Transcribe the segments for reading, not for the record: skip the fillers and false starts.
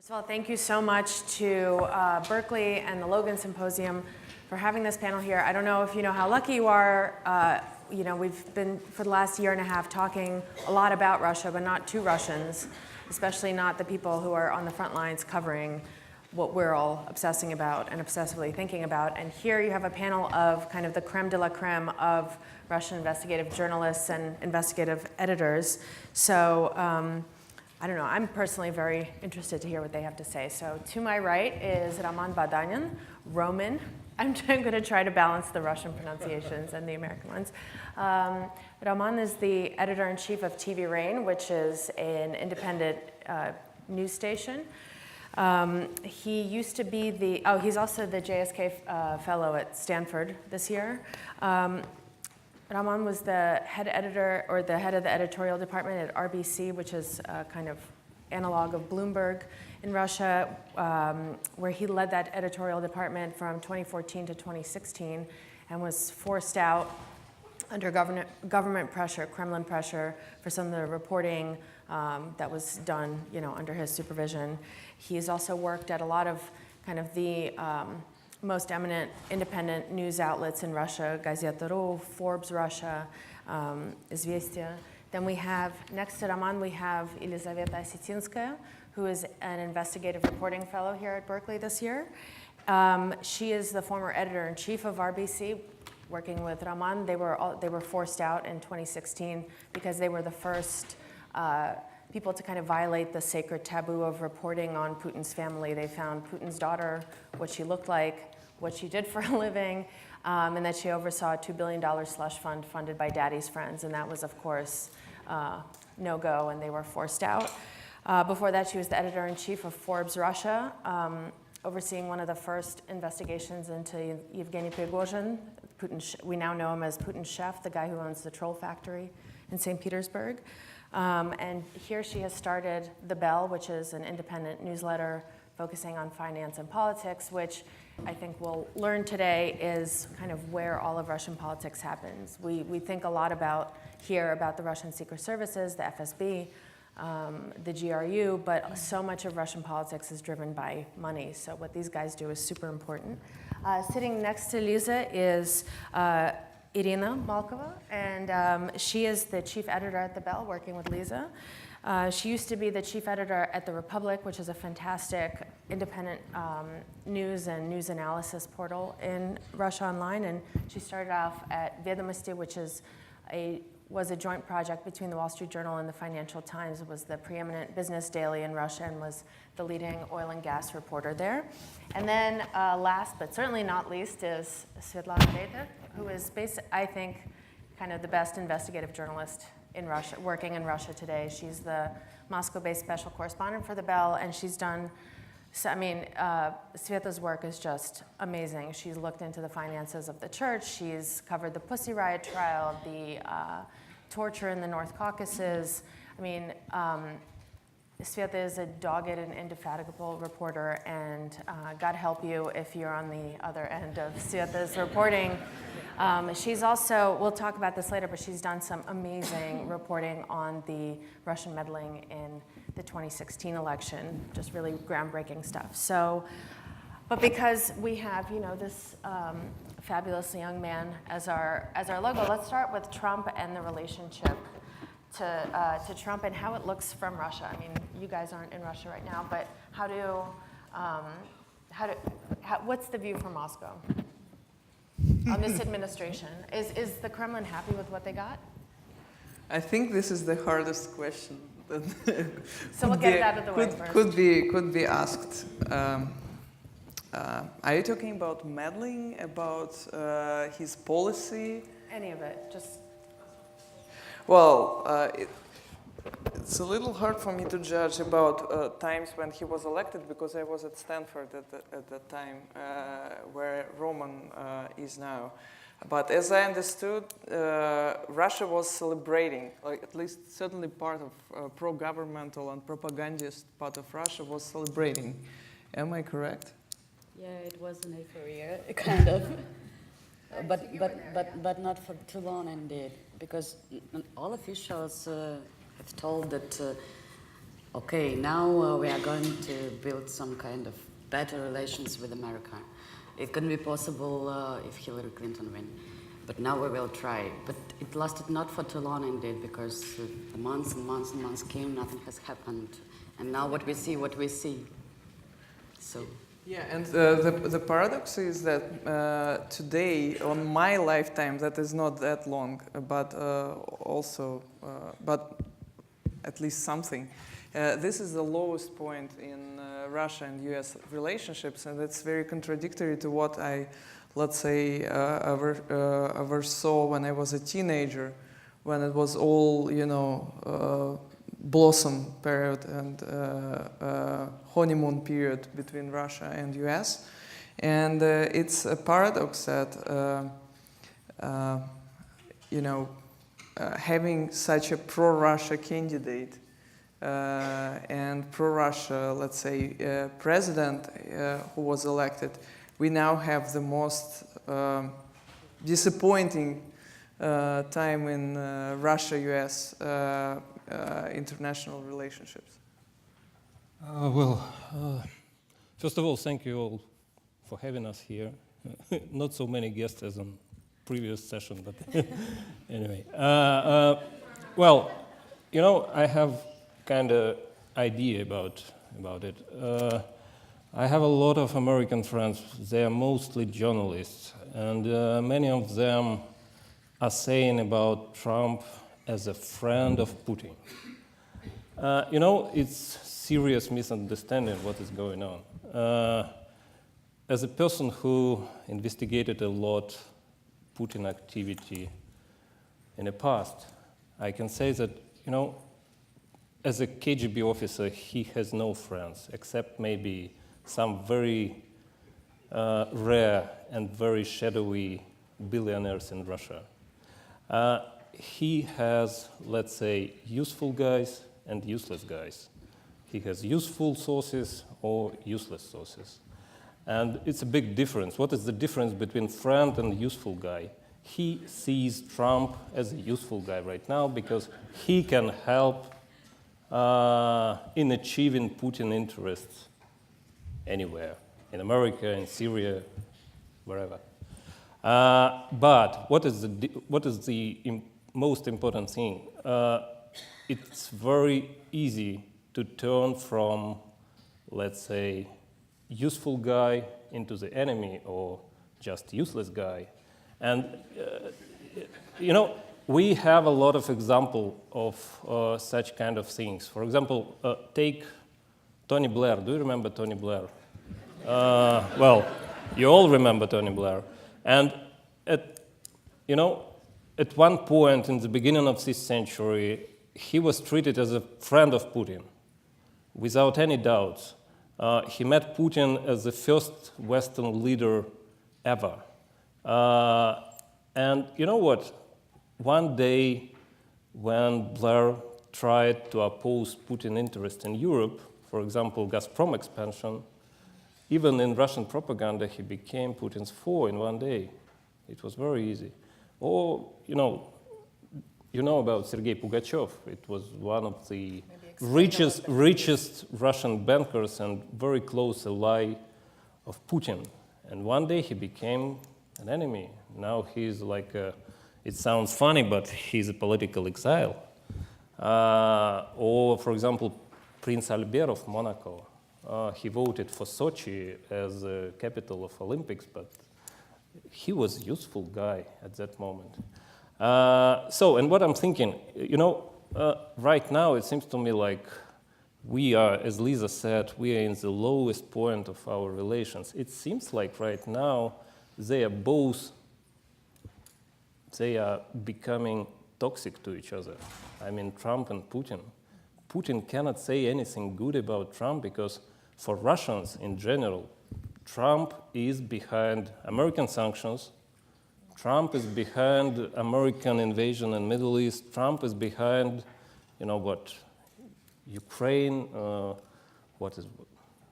First of all, thank you so much to Berkeley and the Logan Symposium for having this panel here. I don't know if you know how lucky you are. We've been, for the last year and a half, talking a lot about Russia, but not to Russians, especially not the people who are on the front lines covering what we're all obsessing about and obsessively thinking about. And here you have a panel of kind of the creme de la creme of Russian investigative journalists and investigative editors. So I don't know, I'm personally very interested to hear what they have to say. So to my right is Roman Badanyan, Roman. I'm going to try to balance the Russian pronunciations and the American ones. Roman is the editor-in-chief of TV Rain, which is an independent news station. He used to be he's also the JSK fellow at Stanford this year. Roman was the head editor, or the head of the editorial department at RBC, which is a kind of analog of Bloomberg in Russia, where he led that editorial department from 2014 to 2016 and was forced out under government pressure, Kremlin pressure, for some of the reporting that was done, under his supervision. He's also worked at a lot of kind of the most eminent independent news outlets in Russia, Gazeta.ru, Forbes Russia, Izvestia. Then we have, next to Roman, we have Elizaveta Osetinskaya, who is an investigative reporting fellow here at Berkeley this year. She is the former editor-in-chief of RBC, working with Roman. They were forced out in 2016 because they were the first people to kind of violate the sacred taboo of reporting on Putin's family. They found Putin's daughter, what she looked like, what she did for a living, and that she oversaw a $2 billion slush fund funded by Daddy's friends. And that was, of course, no-go, and they were forced out. Before that, she was the editor-in-chief of Forbes Russia, overseeing one of the first investigations into Yevgeny Prigozhin. We now know him as Putin's chef, the guy who owns the troll factory in St. Petersburg. And here she has started The Bell, which is an independent newsletter focusing on finance and politics, which I think we'll learn today is kind of where all of Russian politics happens. We think a lot about the Russian secret services, the FSB, the GRU, but so much of Russian politics is driven by money. So what these guys do is super important. Sitting next to Lisa is Irina Malkova, and she is the chief editor at The Bell, working with Lisa. She used to be the chief editor at The Republic, which is a fantastic independent news and news analysis portal in Russia Online, and she started off at Vedomosti, which was a joint project between the Wall Street Journal and the Financial Times. It was the preeminent business daily in Russia and was the leading oil and gas reporter there. And then last, but certainly not least, is Svetlana Reiter, who is, I think, kind of the best investigative journalist in Russia, working in Russia today. She's the Moscow-based special correspondent for The Bell, and she's done, Sveta's work is just amazing. She's looked into the finances of the church. She's covered the Pussy Riot trial, the torture in the North Caucasus. Sveta is a dogged and indefatigable reporter, and God help you if you're on the other end of Sveta's reporting. She's also, we'll talk about this later, but she's done some amazing reporting on the Russian meddling in the 2016 election, just really groundbreaking stuff. So, but because we have, this fabulous young man as our logo, let's start with Trump and the relationship to Trump and how it looks from Russia. You guys aren't in Russia right now, but what's the view from Moscow on this administration? Is the Kremlin happy with what they got? I think this is the hardest question. So we'll get it out of the way first. Could be asked. Are you talking about meddling, about his policy? Any of it, just. Well, it's a little hard for me to judge about times when he was elected, because I was at Stanford at that time, where Roman is now. But as I understood, Russia was celebrating, like at least certainly part of pro-governmental and propagandist part of Russia was celebrating. Am I correct? Yeah, it was an euphoria, kind of. But not for too long indeed, because all officials have told that Okay, now we are going to build some kind of better relations with America. It couldn't be possible if Hillary Clinton win, but now we will try. But it lasted not for too long indeed, because the months and months and months came, nothing has happened, and now what we see. So. Yeah, and the paradox is that today, on my lifetime, that is not that long, but but at least something. This is the lowest point in Russia and U.S. relationships, and it's very contradictory to what I, let's say, ever saw when I was a teenager, when it was all, blossom period and honeymoon period between Russia and U.S. And it's a paradox that, having such a pro-Russia candidate and pro-Russia, let's say, president who was elected, we now have the most disappointing time in Russia-U.S. International relationships. First of all, thank you all for having us here. Not so many guests as on previous session, but anyway. I have kind of idea about it. I have a lot of American friends. They are mostly journalists, and many of them are saying about Trump as a friend of Putin. It's serious misunderstanding what is going on. As a person who investigated a lot Putin activity in the past, I can say that, as a KGB officer, he has no friends, except maybe some very rare and very shadowy billionaires in Russia. He has, let's say, useful guys and useless guys. He has useful sources or useless sources. And it's a big difference. What is the difference between friend and useful guy? He sees Trump as a useful guy right now because he can help in achieving Putin interests anywhere, in America, in Syria, wherever. But what is the most important thing? It's very easy to turn from, let's say, useful guy into the enemy or just useless guy. And, we have a lot of examples of such kind of things. For example, take Tony Blair. Do you remember Tony Blair? You all remember Tony Blair. And at one point in the beginning of this century, he was treated as a friend of Putin, without any doubts. He met Putin as the first Western leader ever. And you know what? One day, when Blair tried to oppose Putin's interest in Europe, for example, Gazprom expansion, even in Russian propaganda, he became Putin's foe in one day. It was very easy. Or, you know about Sergei Pugachev. It was one of the richest Russian bankers and very close ally of Putin. And one day he became an enemy. Now he's like it sounds funny, but he's a political exile. Or, for example, Prince Albert of Monaco. He voted for Sochi as the capital of Olympics, but he was a useful guy at that moment. And what I'm thinking, right now it seems to me like we are, as Lisa said, we are in the lowest point of our relations. It seems like right now they are becoming toxic to each other. I mean, Trump and Putin. Putin cannot say anything good about Trump because for Russians in general, Trump is behind American sanctions. Trump is behind American invasion in the Middle East. Trump is behind, Ukraine,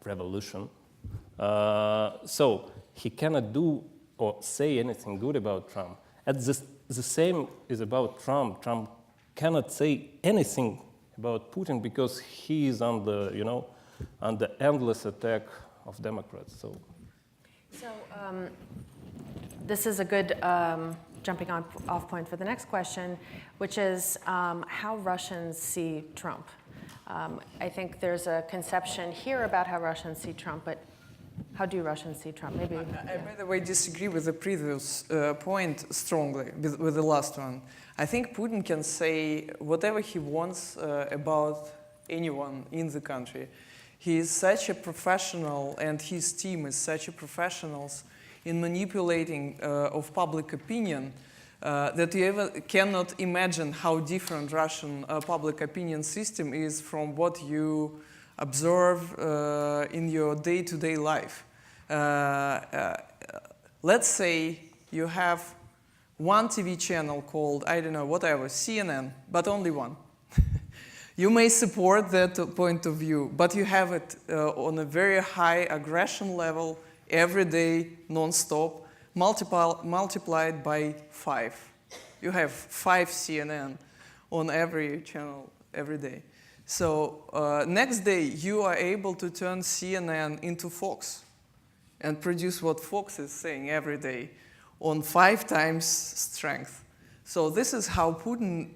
revolution. So he cannot do or say anything good about Trump. The same is about Trump. Trump cannot say anything about Putin because he is under, under endless attack of Democrats. So this is a good jumping off point for the next question, which is how Russians see Trump. I think there's a conception here about how Russians see Trump, but how do Russians see Trump? Maybe. I, by the way, disagree with the previous point strongly, with the last one. I think Putin can say whatever he wants about anyone in the country. He is such a professional, and his team is such a professionals in manipulating of public opinion that you ever cannot imagine how different Russian public opinion system is from what you observe in your day-to-day life. Let's say you have one TV channel called, I don't know, whatever, CNN, but only one. You may support that point of view, but you have it on a very high aggression level every day, non-stop, multiplied by 5. You have 5 CNN on every channel every day. So next day, you are able to turn CNN into Fox and produce what Fox is saying every day on 5 times strength. So this is how Putin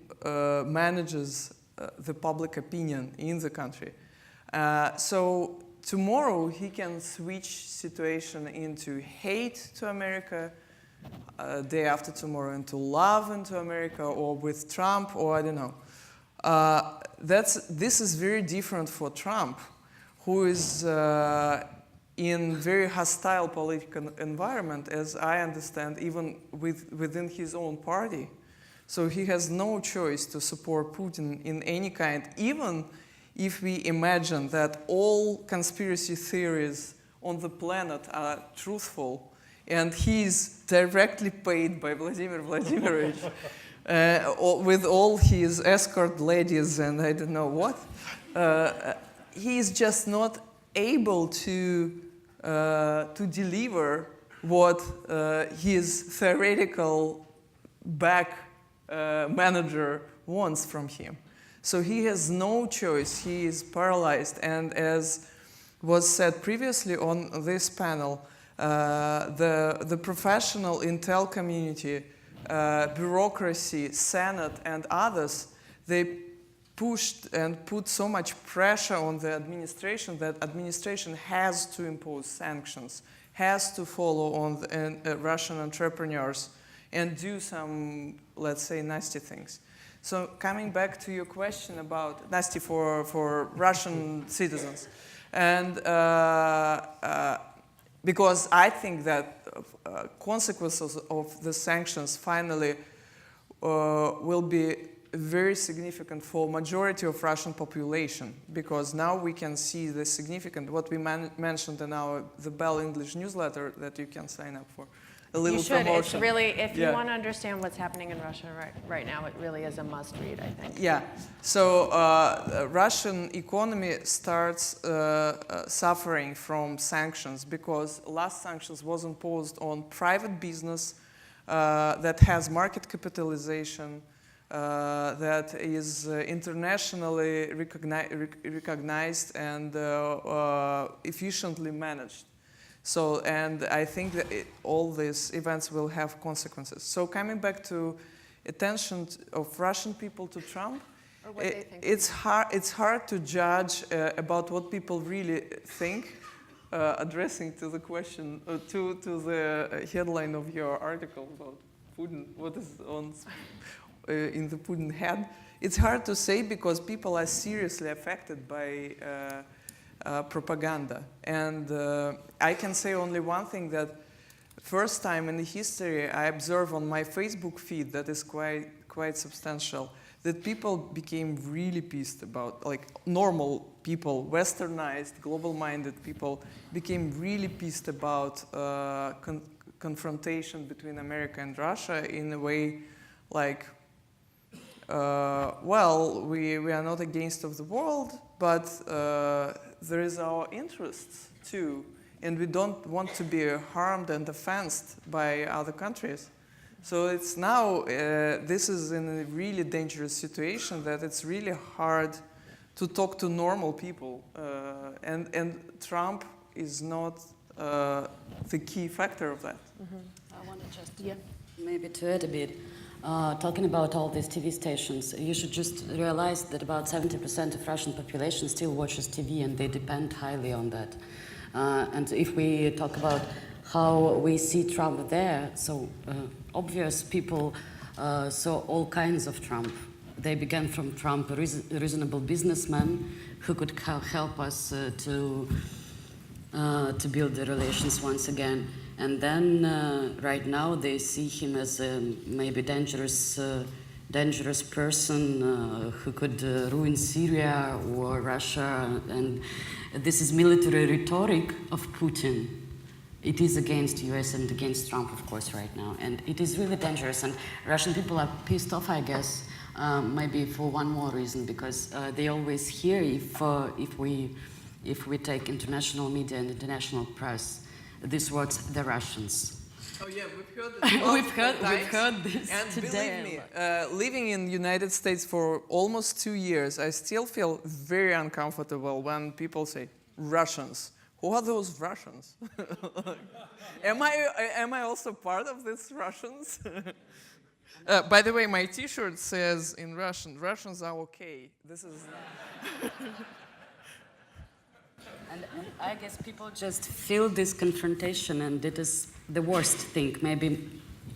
manages the public opinion in the country. So tomorrow, he can switch situation into hate to America, day after tomorrow into love into America, or with Trump, or I don't know. This is very different for Trump, who is in very hostile political environment, as I understand, even within his own party. So he has no choice to support Putin in any kind, even if we imagine that all conspiracy theories on the planet are truthful, and he's directly paid by Vladimir Vladimirovich with all his escort ladies and I don't know what, he is just not able to deliver what his theoretical back manager wants from him. So he has no choice. He is paralyzed. And as was said previously on this panel, the professional intel community, bureaucracy, Senate, and others, they pushed and put so much pressure on the administration that administration has to impose sanctions, has to follow on the, Russian entrepreneurs and do some, let's say, nasty things. So coming back to your question about nasty for Russian citizens, and because I think that consequences of the sanctions finally will be very significant for majority of Russian population, because now we can see the significant, what we mentioned in the Bell English newsletter that you can sign up for. A little you should. promotion. It's really, if you want to understand what's happening in Russia right now, it really is a must read, I think. Yeah. So Russian economy starts suffering from sanctions because last sanctions was imposed on private business that has market capitalization, that is internationally recognized and efficiently managed. So, and I think that all these events will have consequences. So coming back to attention of Russian people to Trump, or what they think. it's hard to judge about what people really think, addressing to the question, to the headline of your article about Putin, what is on in the Putin head. It's hard to say because people are seriously affected by propaganda. And I can say only one thing, that first time in the history I observe on my Facebook feed that is quite substantial, that people became really pissed about, like normal people, westernized, global-minded people became really pissed about confrontation between America and Russia in a way like, well, we are not against of the world, but there is our interests too, and we don't want to be harmed and offended by other countries. So it's now, this is in a really dangerous situation that it's really hard to talk to normal people. And Trump is not the key factor of that. I want to just maybe to add a bit. Talking about all these TV stations, you should just realize that about 70% of Russian population still watches TV, and they depend highly on that. And if we talk about how we see Trump there, so obvious people saw all kinds of Trump. They began from Trump, a reasonable businessman who could help us to build the relations once again. And then right now they see him as a maybe dangerous person who could ruin Syria or Russia. And this is military rhetoric of Putin. It is against US and against Trump, of course, right now. And it is really dangerous. And Russian people are pissed off, I guess, maybe for one more reason, because they always hear if we take international media and international press, these words, the Russians. Oh yeah, we've heard this. we've heard this and today. Believe me, living in the United States for almost 2 years, I still feel very uncomfortable when people say Russians. Who are those Russians? Am I also part of these Russians? By the way, my T-shirt says in Russian, Russians are okay. This is. And I guess people just feel this confrontation, and it is the worst thing. Maybe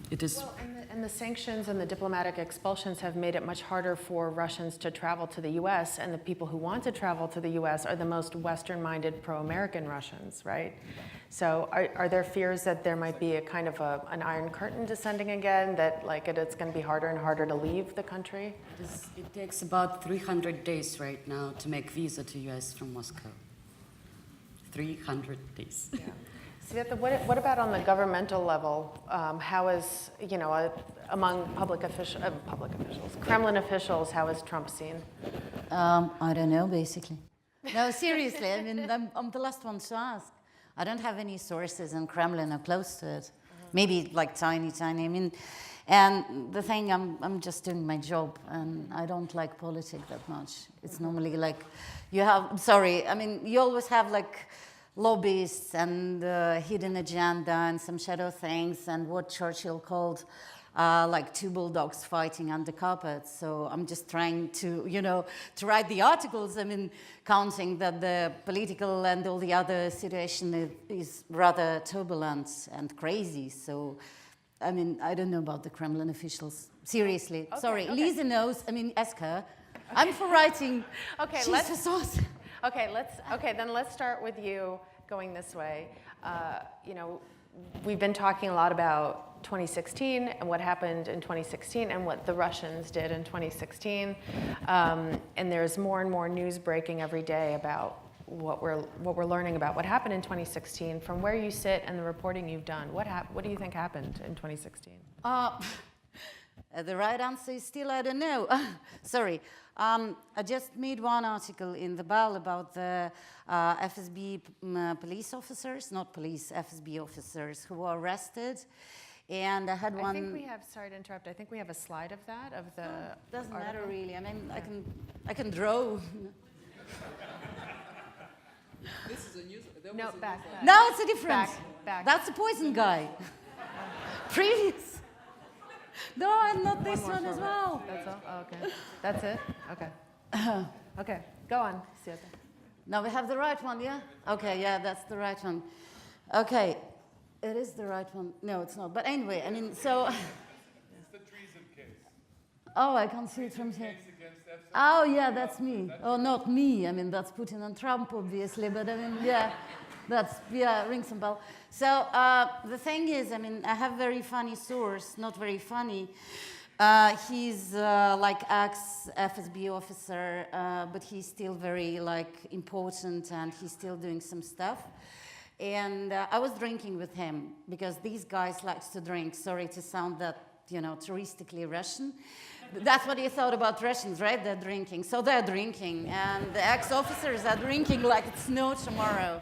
it is. Well, and the sanctions and the diplomatic expulsions have made it much harder for Russians to travel to the U.S., and the people who want to travel to the U.S. are the most Western-minded pro-American Russians, right? So are there fears that there might be a kind of an iron curtain descending again, that like it's going to be harder and harder to leave the country? It takes about 300 days right now to make visa to U.S. from Moscow. 300 days. Yeah. Sveta, what about on the governmental level? How is, among public officials, Kremlin officials, how is Trump seen? I don't know, basically. No, seriously, I mean, I'm the last one to ask. I don't have any sources in Kremlin or close to it. Maybe like tiny, I mean, and the thing, I'm just doing my job, and I don't like politics that much. It's normally like, you always have like lobbyists and hidden agenda and some shadow things and what Churchill called like two bulldogs fighting under carpet. So I'm just trying to, to write the articles. I mean, counting that the political and all the other situation is rather turbulent and crazy. So, I mean, I don't know about the Kremlin officials. Seriously, sorry. Okay. Lisa knows. I mean, ask her. I'm for writing. Okay, then let's start with you going this way. We've been talking a lot about 2016 and what happened in 2016 and what the Russians did in 2016. And there's more and more news breaking every day about what we're learning about what happened in 2016. From where you sit and the reporting you've done, what do you think happened in 2016? The right answer is still I don't know. Sorry. I just made one article in the BAL about the FSB police officers, not police, FSB officers who were arrested. And I had one. I think we have, sorry to interrupt, I think we have a slide of that, of the doesn't article. matter really. I mean, I can draw. This is a news. No, back. No, it's a different. Back. That's the poison guy. Previous. No, and not this one as well. That's all? Oh, okay. That's it? Okay. Okay, go on, Sveta. Now we have the right one, yeah? Okay, yeah, that's the right one. Okay, it is the right one. No, it's not. But anyway, I mean, so... It's the treason case. Oh, I can't see it from here. Oh, yeah, that's me. Oh, not me. I mean, that's Putin and Trump, obviously. But I mean, yeah, rings some bell. So the thing is, I mean, I have very funny source, not very funny. He's like ex-FSB officer, but he's still very like important, and he's still doing some stuff. And I was drinking with him because these guys like to drink. Sorry to sound that, touristically Russian. That's what you thought about Russians, right? They're drinking. So they're drinking, and the ex-officers are drinking like it's no tomorrow.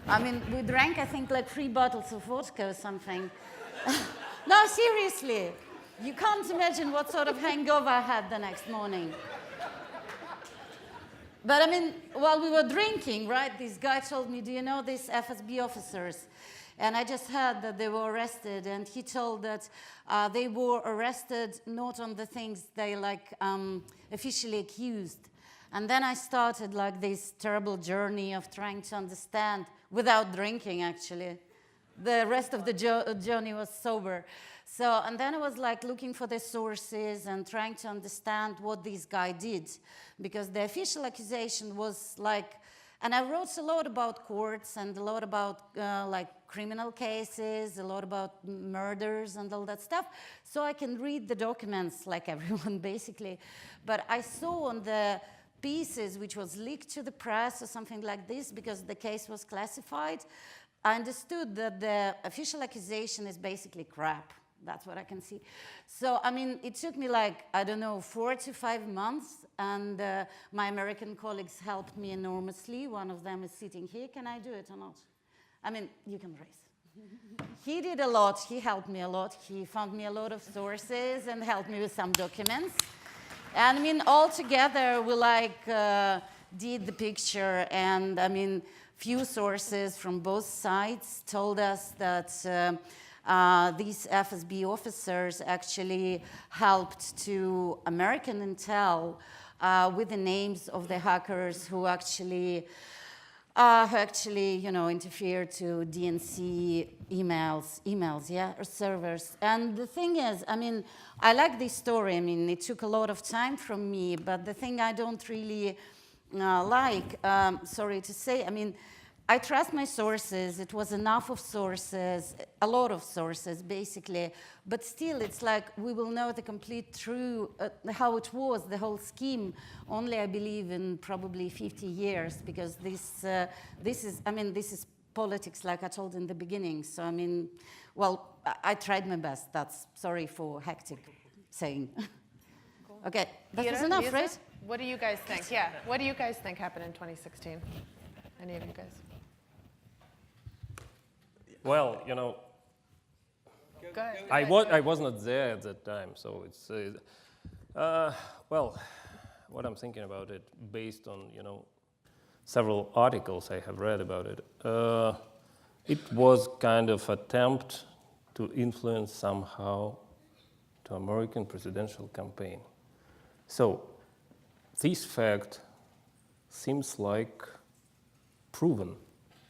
I mean, we drank, I think, like 3 bottles of vodka or something. No, seriously. You can't imagine what sort of hangover I had the next morning. But I mean, while we were drinking, right, this guy told me, do you know these FSB officers? And I just heard that they were arrested, and he told that they were arrested not on the things they officially accused. And then I started like this terrible journey of trying to understand, without drinking actually. The rest of the journey was sober. So, and then I was like looking for the sources and trying to understand what this guy did. Because the official accusation was like, and I wrote a lot about courts and a lot about like criminal cases, a lot about murders and all that stuff. So I can read the documents like everyone basically. But I saw on the pieces which was leaked to the press or something like this because the case was classified, I understood that the official accusation is basically crap. That's what I can see. So, I mean, it took me like, I don't know, 4 to 5 months, and my American colleagues helped me enormously. One of them is sitting here. Can I do it or not? I mean, you can raise. He did a lot. He helped me a lot. He found me a lot of sources and helped me with some documents. And I mean, all together, we like did the picture, and I mean, few sources from both sides told us that these FSB officers actually helped to American intel with the names of the hackers who actually, you know, interfered to DNC emails, yeah, or servers. And the thing is, I mean, I like this story. I mean, it took a lot of time from me, but the thing I don't really sorry to say, I mean, I trust my sources. It was enough of sources, a lot of sources, basically. But still, it's like we will know the complete true, how it was, the whole scheme, only, I believe, in probably 50 years, because this is politics, like I told in the beginning. So, I mean, well, I tried my best. That's, sorry for hectic saying. Cool. Okay, that was Ira, enough, Lisa? right? What do you guys think? Yeah, what do you guys think happened in 2016? Any of you guys? Well, you know, Go ahead. I was not there at that time, so it's well, what I'm thinking about it, based on, you know, several articles I have read about it, it was kind of attempt to influence somehow the American presidential campaign. So this fact seems like proven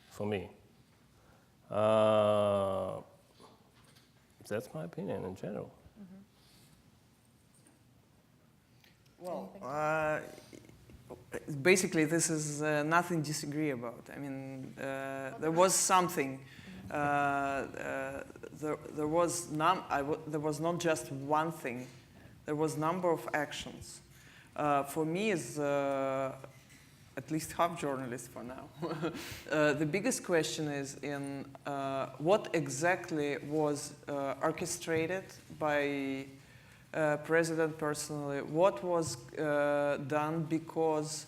for me. That's my opinion in general. Well, basically, this is nothing to disagree about. I mean, there was something. There was not just one thing. There was number of actions. For me, as at least half journalist for now, the biggest question is in what exactly was orchestrated by President personally. What was done because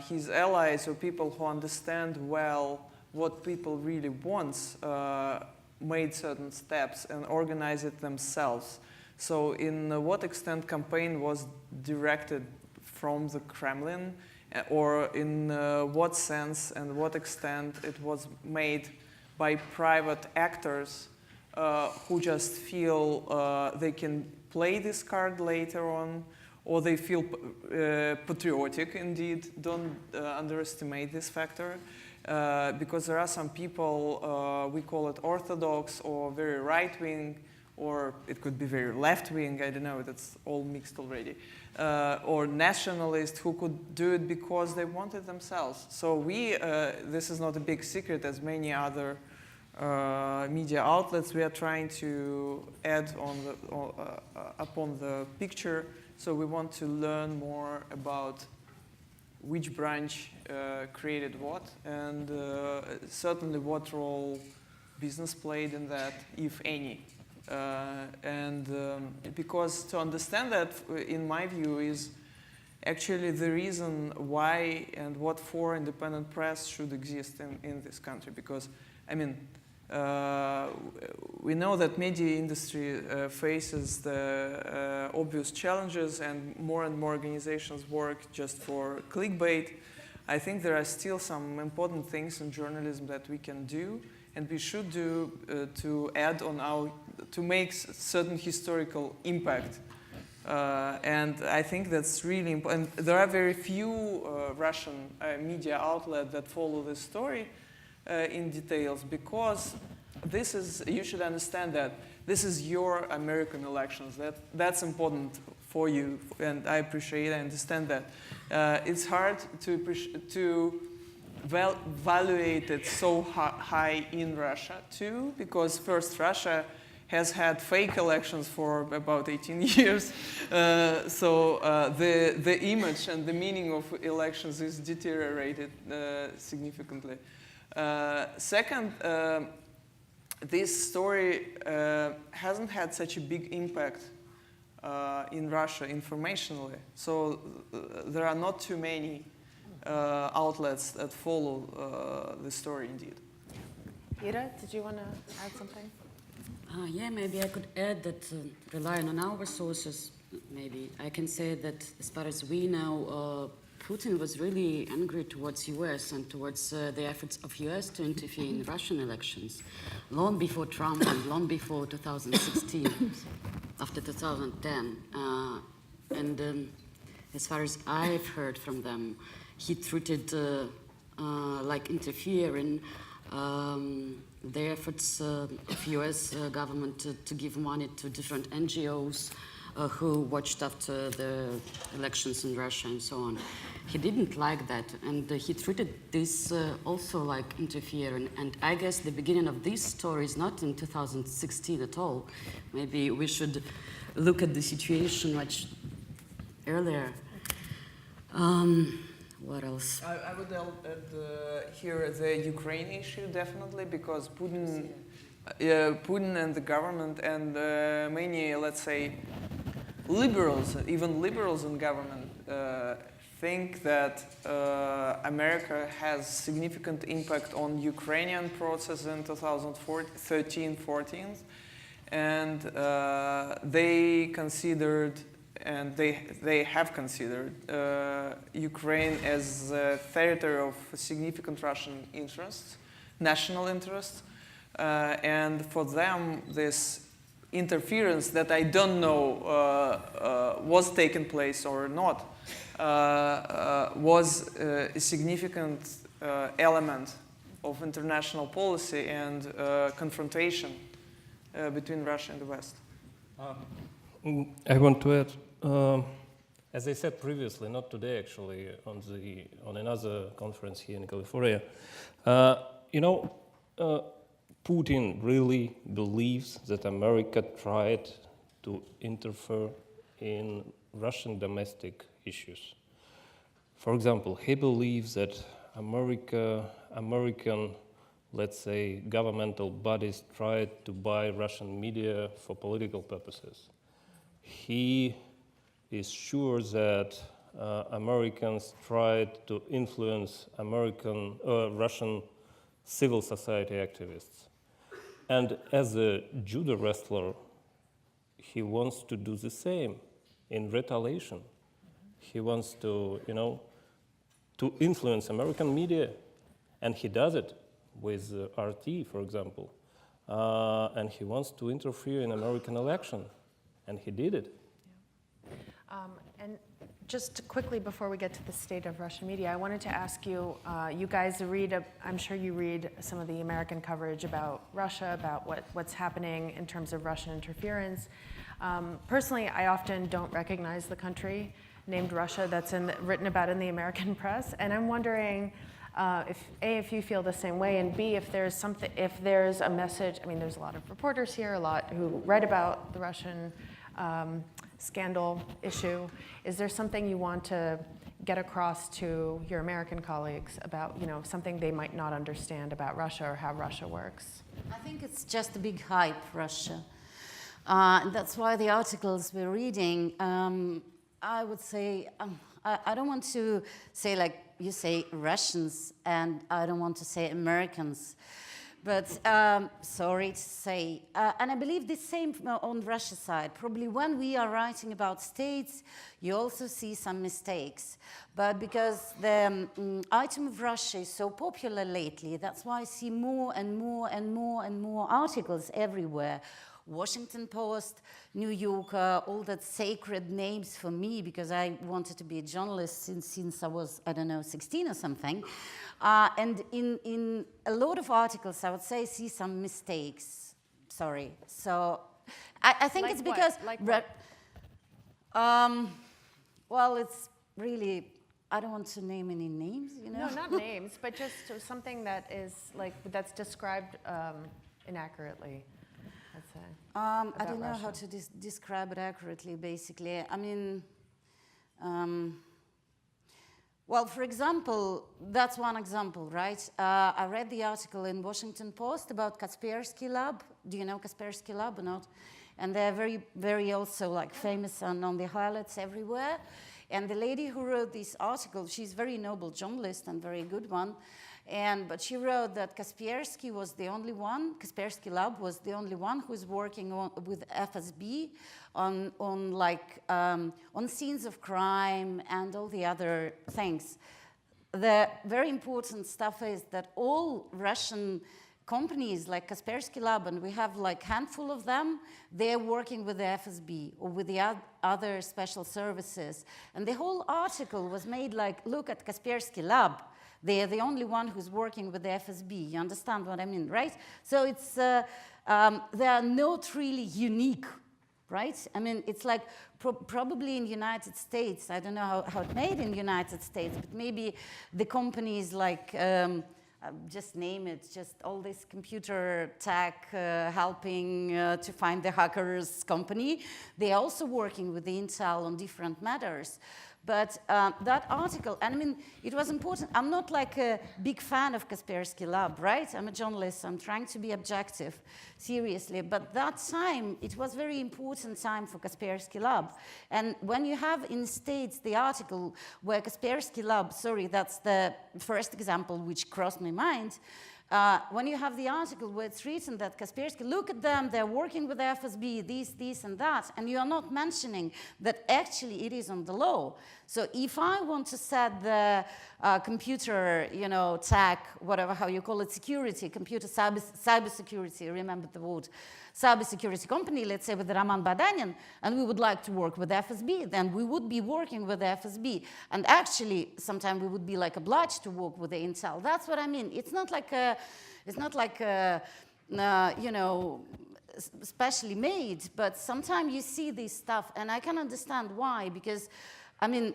his allies or people who understand well what people really want made certain steps and organized it themselves. So in what extent campaign was directed from the Kremlin, or in what sense and what extent it was made by private actors who just feel they can play this card later on, or they feel patriotic indeed. Don't underestimate this factor, because there are some people, we call it orthodox or very right-wing, or it could be very left-wing, I don't know, that's all mixed already, or nationalist who could do it because they wanted themselves. So this is not a big secret, as many other media outlets, we are trying to add upon the picture. So we want to learn more about which branch created what, and certainly what role business played in that, if any. Because to understand that, in my view, is actually the reason why and what for independent press should exist in this country. Because, I mean, We know that media industry faces the obvious challenges, and more organizations work just for clickbait. I think there are still some important things in journalism that we can do, and we should do to add on to make certain historical impact. And I think that's really important. There are very few Russian media outlets that follow this story in details, because you should understand that this is your American elections. That's important for you, and I understand that. It's hard to evaluate it so high in Russia too, because first, Russia has had fake elections for about 18 years. So the image and the meaning of elections is deteriorated significantly. Second, this story hasn't had such a big impact in Russia informationally. So there are not too many outlets that follow the story indeed. Ira, did you want to add something? Yeah, maybe I could add that relying on our sources, maybe I can say that as far as we know, Putin was really angry towards US and towards the efforts of US to interfere in Russian elections, long before Trump and long before 2016, after 2010. And as far as I've heard from them, he treated like interfering the efforts of US government to give money to different NGOs who watched after the elections in Russia and so on. He didn't like that, and he treated this also like interfering. And I guess the beginning of this story is not in 2016 at all. Maybe we should look at the situation much earlier. What else? I would add here the Ukraine issue, definitely, because Putin and the government and many, let's say, liberals, even liberals in government, think that America has significant impact on Ukrainian process in 2013-14, and they considered, and they have considered Ukraine as a territory of significant Russian interests, national interests, and for them this interference that I don't know was taken place or not was a significant element of international policy and confrontation between Russia and the West. I want to add, as I said previously, not today actually, on another conference here in California, Putin really believes that America tried to interfere in Russian domestic issues. For example, he believes that American, let's say, governmental bodies tried to buy Russian media for political purposes. He is sure that Americans tried to influence Russian civil society activists. And as a judo wrestler, he wants to do the same in retaliation. He wants to, to influence American media, and he does it with RT, for example. And he wants to interfere in American election, and he did it. And just quickly before we get to the state of Russian media, I wanted to ask you, you guys I'm sure you read some of the American coverage about Russia, about what's happening in terms of Russian interference. Personally, I often don't recognize the country named Russia that's written about in the American press, and I'm wondering if you feel the same way, and B, if there's a message. I mean, there's a lot of reporters here, a lot who write about the Russian scandal issue. Is there something you want to get across to your American colleagues about, something they might not understand about Russia or how Russia works? I think it's just a big hype, Russia. That's why the articles we're reading, I would say, I don't want to say, like you say, Russians, and I don't want to say Americans, But sorry to say, and I believe the same on Russia's side. Probably when we are writing about states, you also see some mistakes. But because the item of Russia is so popular lately, that's why I see more and more and more and more articles everywhere. Washington Post, New Yorker, all that sacred names for me, because I wanted to be a journalist since I was, I don't know, 16 or something. And in a lot of articles, I would say, see some mistakes. Sorry. So I think Like it's what? because... Like what? Well, it's really... I don't want to name any names, you know? No, not names, but just something that is like, that's described inaccurately, I'd say. I about don't know how Russia. to describe it accurately, basically. I mean, well, for example, that's one example, right? I read the article in Washington Post about Kaspersky Lab. Do you know Kaspersky Lab or not? And they're very, very also like famous on the highlights everywhere. And the lady who wrote this article, she's a very noble journalist and very good one. But she wrote that Kaspersky was the only one, Kaspersky Lab was the only one who's working with FSB on scenes of crime and all the other things. The very important stuff is that all Russian companies like Kaspersky Lab, and we have like a handful of them, they're working with the FSB or with the other special services. And the whole article was made like, look at Kaspersky Lab. They are the only one who's working with the FSB. You understand what I mean, right? So it's, they are not really unique, right? I mean, it's like probably in the United States, I don't know how it made in the United States, but maybe the companies like, just name it, just all this computer tech helping to find the hackers company. They're also working with the Intel on different matters. But that article, and I mean, it was important. I'm not like a big fan of Kaspersky Lab, right? I'm a journalist. I'm trying to be objective, seriously. But that time, it was very important time for Kaspersky Lab. And when you have in States the article where Kaspersky Lab, sorry, that's the first example which crossed my mind. When you have the article where it's written that Kaspersky, look at them, they're working with the FSB, this, and that, and you are not mentioning that actually it is on the law. So if I want to set the computer, you know, tech, whatever, how you call it, security, computer cyber security, remember the word, cyber security company, let's say with Roman Badanin, and we would like to work with FSB, then we would be working with the FSB. And actually, sometimes we would be like obliged to work with the Intel. That's what I mean. It's not like you know, specially made, but sometimes you see this stuff, and I can understand why, because, I mean,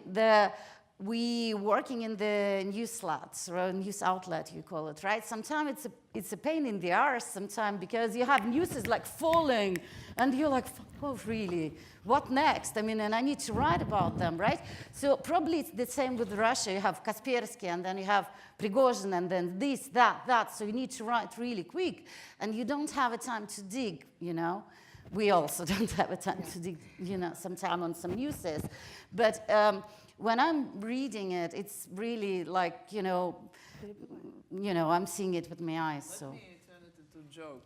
we working in the news slots, or news outlet, you call it, right? Sometimes it's a pain in the arse sometimes, because you have news is like falling, and you're like, oh, really? What next? I mean, and I need to write about them, right? So probably it's the same with Russia. You have Kaspersky, and then you have Prigozhin, and then this, that. So you need to write really quick, and you don't have a time to dig, you know? We also don't have a time to dig, you know, sometime on some newses. But when I'm reading it, it's really like, you know, I'm seeing it with my eyes. So. Let me turn it into a joke.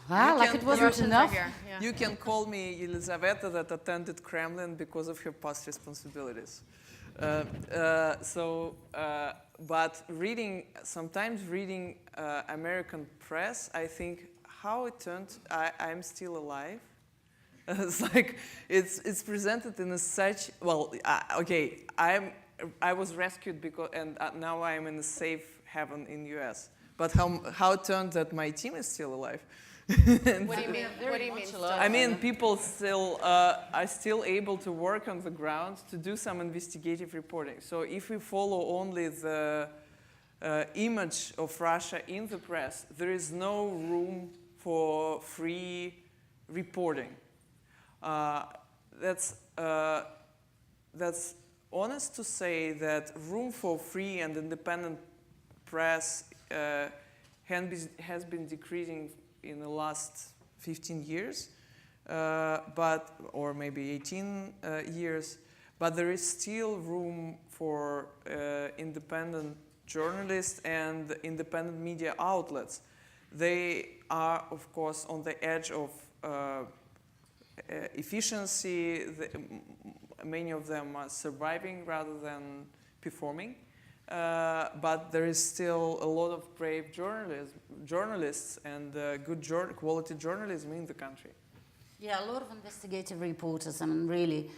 Like it wasn't enough. Yeah. You can call me Elizaveta that attended Kremlin because of her past responsibilities. But sometimes reading American press, I think how it turned, I'm still alive. It's like, it's presented in such, well, okay, I was rescued and now I'm in a safe haven in US. But how it turned that my team is still alive. What do you mean? What do you mean? I mean, people still are still able to work on the ground to do some investigative reporting. So if we follow only the image of Russia in the press, there is no room for free reporting. That's honest to say that room for free and independent press has been decreasing in the last 15 years, or maybe 18 years, but there is still room for independent journalists and independent media outlets. They are, of course, on the edge of efficiency. Many of them are surviving rather than performing. But there is still a lot of brave journalists and good quality journalism in the country. Yeah, a lot of investigative reporters. I mean, really,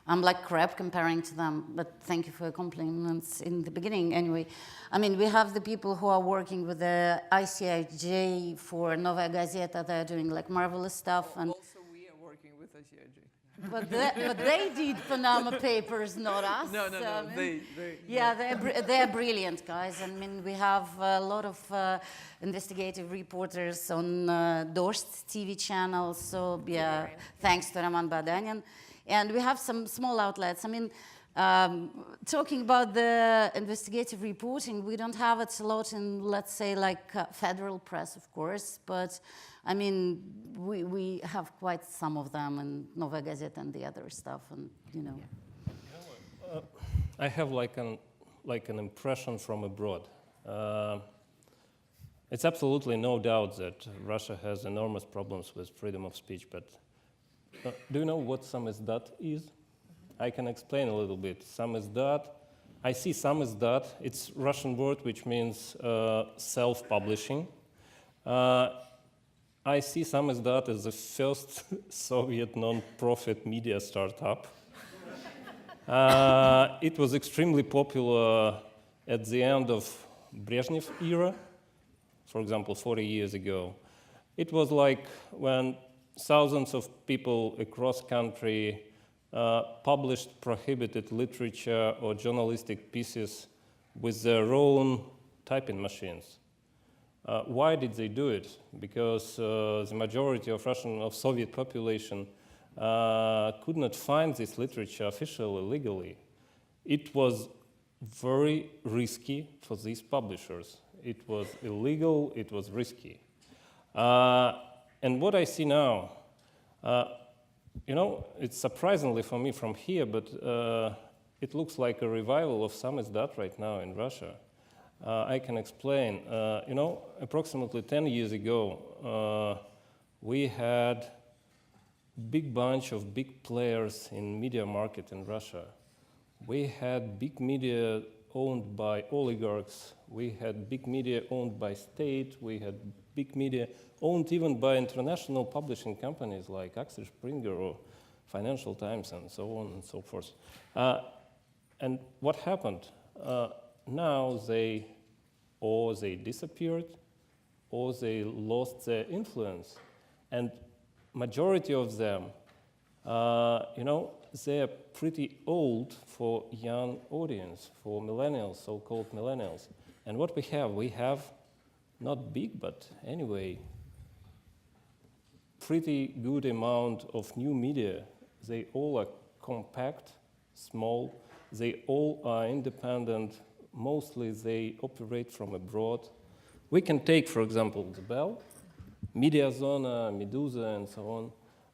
I'm like crap comparing to them, but thank you for your compliments in the beginning anyway. I mean, we have the people who are working with the ICIJ for Novaya Gazeta. They're doing like marvelous stuff. And Also, we are working with ICIJ. but they did Panama Papers, not us. No, I mean, they. Yeah, they're brilliant guys. I mean, we have a lot of investigative reporters on Dost TV channel. So yeah, thanks to Roman Badanyan. And we have some small outlets. I mean, talking about the investigative reporting, we don't have it a lot in, let's say, like federal press, of course, but I mean, we have quite some of them in Novaya Gazeta and the other stuff, and you know. I have like an impression from abroad. It's absolutely no doubt that Russia has enormous problems with freedom of speech, but do you know what samizdat is? I can explain a little bit. Samizdat, I see samizdat, it's Russian word which means self-publishing. I see samizdat as the first Soviet non-profit media startup. It was extremely popular at the end of Brezhnev era, for example, 40 years ago. It was like when thousands of people across country published prohibited literature or journalistic pieces with their own typing machines. Why did they do it? Because the majority of Soviet population could not find this literature officially, legally. It was very risky for these publishers. It was illegal, it was risky. And what I see now, you know, it's surprisingly for me from here, but it looks like a revival of samizdat right now in Russia. I can explain. You know, approximately 10 years ago, we had big bunch of big players in media market in Russia. We had big media owned by oligarchs. We had big media owned by state. We had big media owned even by international publishing companies like Axel Springer or Financial Times and so on and so forth. And what happened? Now they disappeared or they lost their influence. And majority of them, you know, they're pretty old for young audience, for millennials, so-called millennials. And what we have not big, but anyway, pretty good amount of new media. They all are compact, small. They all are independent. Mostly they operate from abroad. We can take, for example, the Bell, Mediazona, Medusa, and so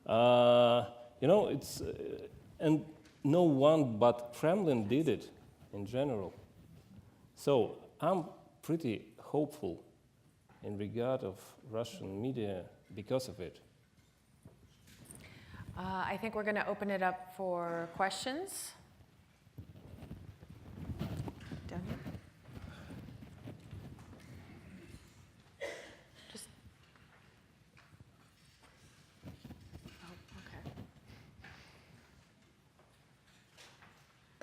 on. You know, it's, and no one but Kremlin did it in general. So I'm pretty hopeful in regard of Russian media because of it. I think we're going to open it up for questions. Down here. Just. Oh, okay.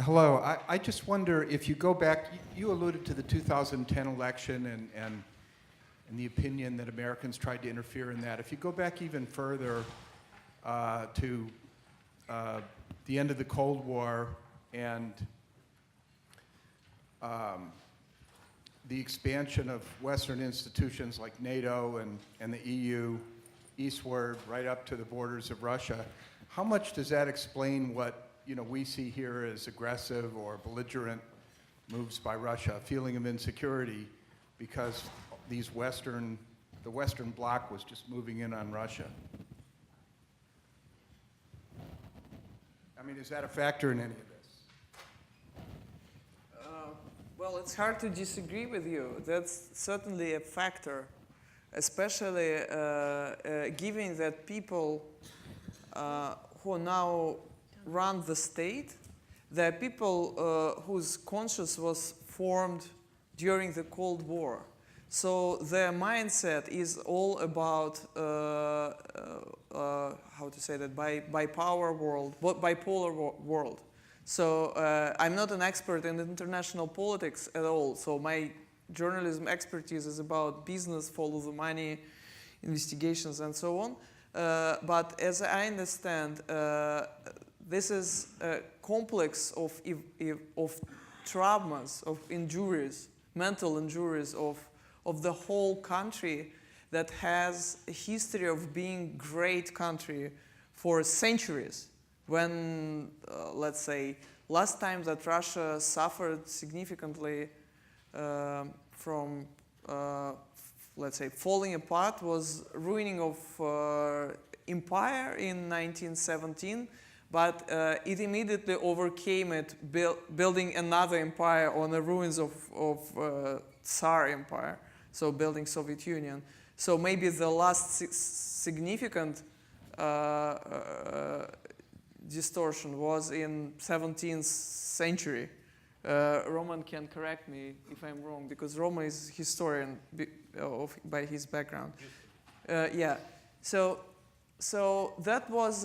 Hello, I just wonder if you go back, you alluded to the 2010 election and the opinion that Americans tried to interfere in that. If you go back even further to the end of the Cold War and the expansion of Western institutions like NATO and the EU eastward right up to the borders of Russia, how much does that explain what we see here as aggressive or belligerent moves by Russia, a feeling of insecurity because the Western bloc was just moving in on Russia? I mean, is that a factor in any of this? Well, Well, it's hard to disagree with you. That's certainly a factor, especially given that people who now run the state, they're people whose conscience was formed during the Cold War. So their mindset is all about, how to say that, bipolar world. So I'm not an expert in international politics at all. So my journalism expertise is about business, follow the money, investigations, and so on. But as I understand, this is a complex of traumas, of injuries, mental injuries of the whole country that has a history of being great country for centuries. When, let's say, last time that Russia suffered significantly from, let's say, falling apart was ruining of empire in 1917, but it immediately overcame it, building another empire on the ruins of Tsar Empire, so building Soviet Union. So maybe the last significant distortion was in 17th century. Roman can correct me if I'm wrong, because Roman is a historian by his background. Yeah, so that was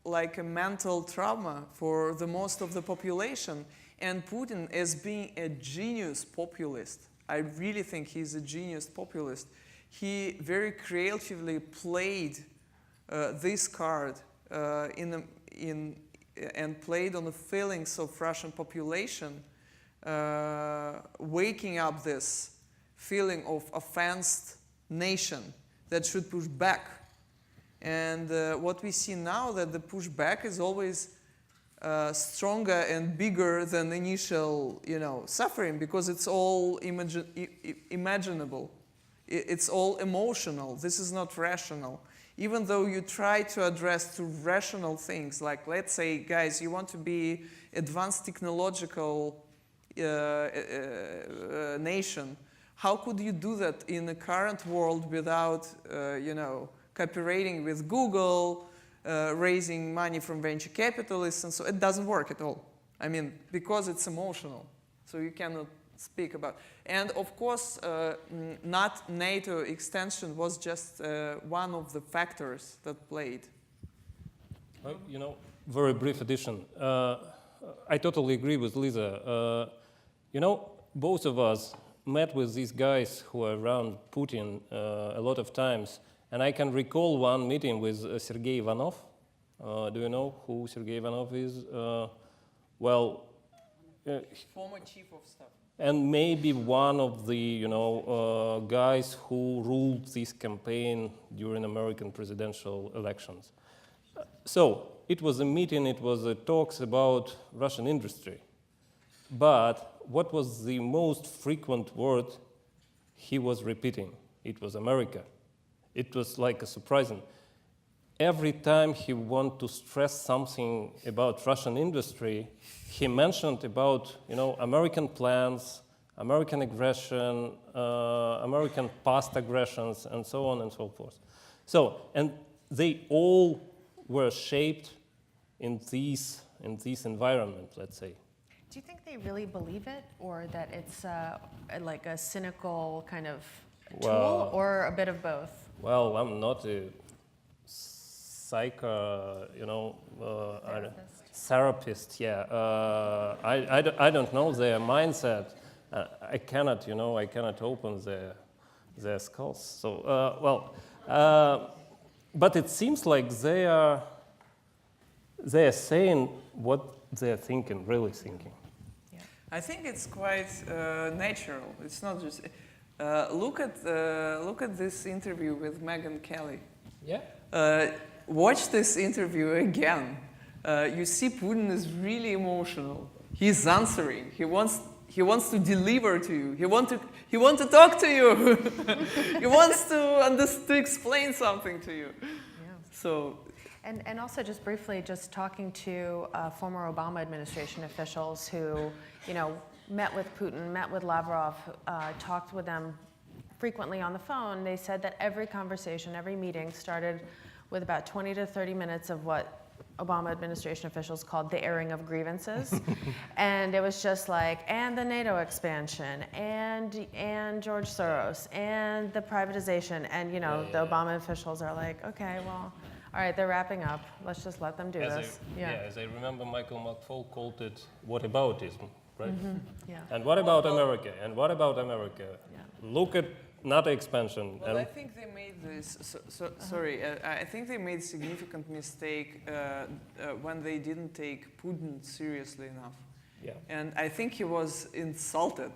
like a mental trauma for the most of the population. And Putin, as being a genius populist, I really think he's a genius populist. He very creatively played this card and played on the feelings of Russian population, waking up this feeling of offensed nation that should push back. And what we see now, that the pushback is always stronger and bigger than initial, suffering, because it's all imaginable. It's all emotional. This is not rational. Even though you try to address to rational things, like, let's say, guys, you want to be advanced technological nation. How could you do that in the current world without, cooperating with Google, raising money from venture capitalists, and so it doesn't work at all. I mean, because it's emotional, so you cannot speak about. And of course, not NATO extension was just one of the factors that played. Very brief addition. I totally agree with Lisa. Both of us met with these guys who are around Putin a lot of times. And I can recall one meeting with Sergei Ivanov. Do you know who Sergei Ivanov is? Former chief of staff. And maybe one of the, guys who ruled this campaign during American presidential elections. So it was a meeting, it was talks about Russian industry. But what was the most frequent word he was repeating? It was America. It was like a surprising. Every time he wanted to stress something about Russian industry, he mentioned about American plans, American aggression, American past aggressions, and so on and so forth. So, and they all were shaped in this environment, let's say. Do you think they really believe it, or that it's like a cynical kind of tool, or a bit of both? Well, I'm not a therapist. Yeah, I don't know their mindset. I cannot open their skulls. So, but it seems like they are saying what they're thinking, really thinking. Yeah. I think it's quite natural. It's not just. Look at this interview with Megyn Kelly. Yeah. Watch this interview again. You see, Putin is really emotional. He's answering. He wants to deliver to you. He wants to talk to you. He wants to explain something to you. Yeah. So. And also, just briefly, just talking to former Obama administration officials who, met with Putin, met with Lavrov, talked with them frequently on the phone, they said that every conversation, every meeting started with about 20 to 30 minutes of what Obama administration officials called the airing of grievances. And it was just like, and the NATO expansion, and George Soros, and the privatization. And the Obama officials are like, okay, well, all right, they're wrapping up. Let's just let them do this. As I remember, Michael McFaul called it whataboutism, right? Yeah. And what about America? And what about America? Yeah. Look at NATO expansion. Well, I think they made this. Sorry, I think they made a significant mistake when they didn't take Putin seriously enough. Yeah. And I think he was insulted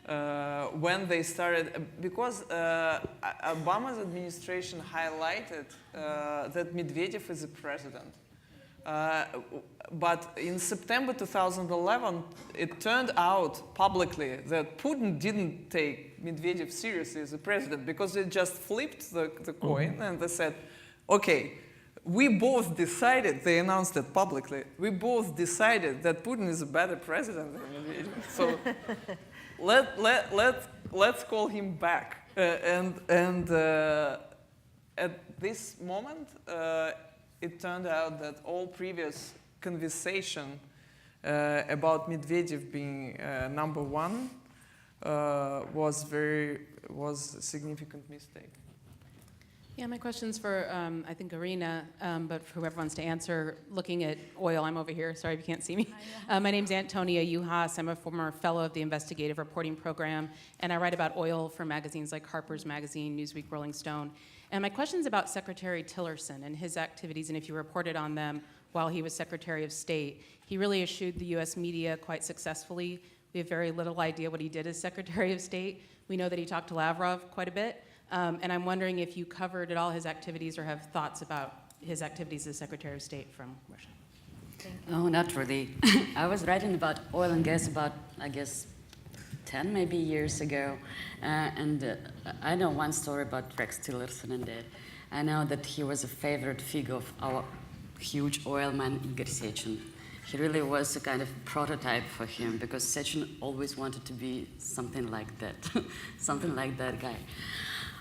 when they started, because Obama's administration highlighted that Medvedev is a president. But in September 2011, it turned out publicly that Putin didn't take Medvedev seriously as a president, because they just flipped the coin and they said, okay, we both decided, they announced it publicly, we both decided that Putin is a better president than Medvedev. So let's call him back. And at this moment, it turned out that all previous conversation about Medvedev being number one was a significant mistake. Yeah, my question's for, I think, Irina, but for whoever wants to answer, looking at oil, I'm over here, sorry if you can't see me. My name's Antonia Juhas, I'm a former fellow of the Investigative Reporting Program, and I write about oil for magazines like Harper's Magazine, Newsweek, Rolling Stone. And my question's about Secretary Tillerson and his activities, and if you reported on them while he was Secretary of State. He really eschewed the US media quite successfully. We have very little idea what he did as Secretary of State. We know that he talked to Lavrov quite a bit. And I'm wondering if you covered at all his activities or have thoughts about his activities as Secretary of State from Russia. No, not really. I was writing about oil and gas about, I guess, 10 maybe years ago. And I know one story about Rex Tillerson and that. I know that he was a favorite figure of our huge oil man, Igor Sechin. He really was a kind of prototype for him, because Sechin always wanted to be something like that, something like that guy.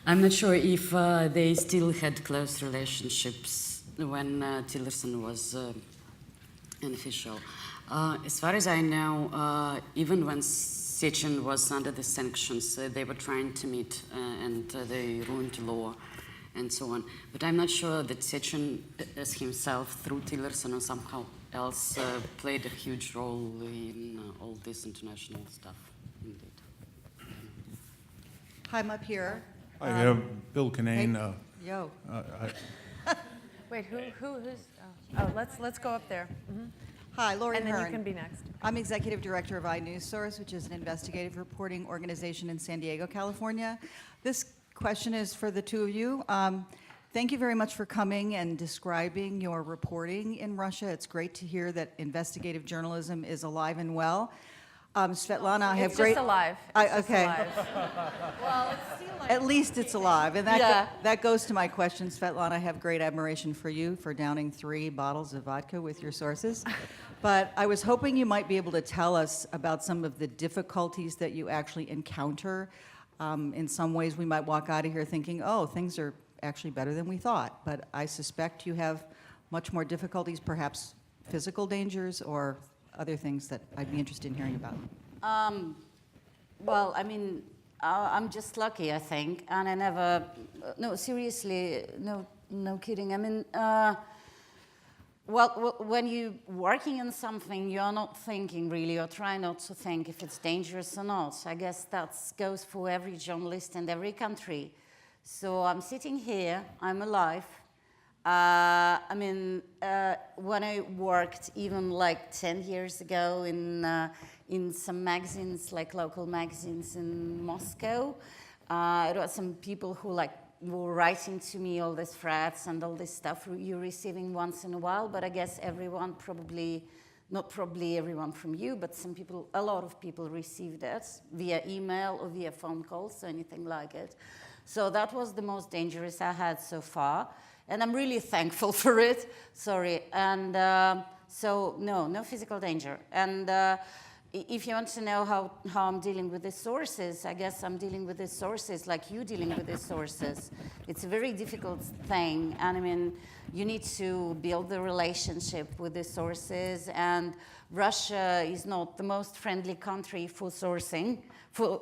I'm not sure if they still had close relationships when Tillerson was an official. As far as I know, even when Sechin was under the sanctions, they were trying to meet and they ruined law and so on. But I'm not sure that Sechin as himself, through Tillerson or somehow else, played a huge role in all this international stuff, indeed. Hi, I'm up here. Hi, Bill Kinane. Yo. Wait, who's? Let's go up there. Hi, Lori And then Hearn. you can be next. I'm Executive Director of iNewsSource, which is an investigative reporting organization in San Diego, California. This question is for the two of you. Thank you very much for coming and describing your reporting in Russia. It's great to hear that investigative journalism is alive and well. Svetlana, I have It's great... just alive. It's just okay. alive. Well, it's still like... At least it's alive. And that, that goes to my question, Svetlana. I have great admiration for you for downing 3 bottles of vodka with your sources. But I was hoping you might be able to tell us about some of the difficulties that you actually encounter. In some ways, we might walk out of here thinking, oh, things are actually better than we thought. But I suspect you have much more difficulties, perhaps physical dangers or other things that I'd be interested in hearing about. Well, I mean, I'm just lucky, I think, and I never. No, seriously, no kidding. I mean, well, when you're working on something, you're not thinking really, or try not to think if it's dangerous or not. I guess that goes for every journalist in every country. So I'm sitting here, I'm alive. I mean, when I worked even like 10 years ago in some magazines, like local magazines in Moscow, there were some people who were writing to me all these threats and all this stuff you're receiving once in a while, but I guess everyone probably, not probably everyone from you, but some people, a lot of people received it via email or via phone calls or anything like it. So that was the most dangerous I had so far. And I'm really thankful for it, sorry. And so, no physical danger. And if you want to know how I'm dealing with these sources, I guess I'm dealing with these sources like you dealing with these sources. It's a very difficult thing, and I mean, you need to build the relationship with the sources, and Russia is not the most friendly country for sourcing, for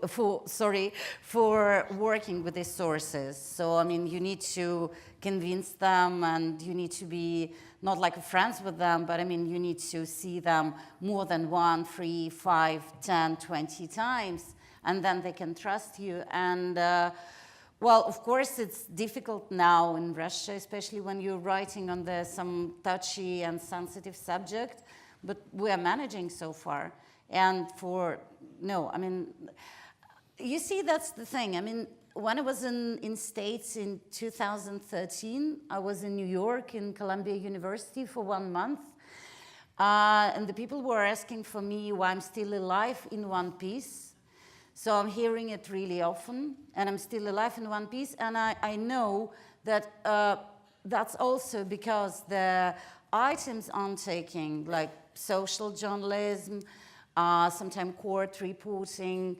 working with these sources. So, I mean, you need to convince them, and you need to be not like friends with them, but I mean, you need to see them more than 1, 3, 5, 10, 20 times, and then they can trust you. And well, of course, it's difficult now in Russia, especially when you're writing on some touchy and sensitive subject, but we are managing so far. And I mean, you see, that's the thing. I mean, when I was in States in 2013, I was in New York in Columbia University for 1 month. And the people were asking for me why I'm still alive in one piece. So I'm hearing it really often, and I'm still alive in one piece. And I know that that's also because the items I'm taking, like social journalism, sometimes court reporting,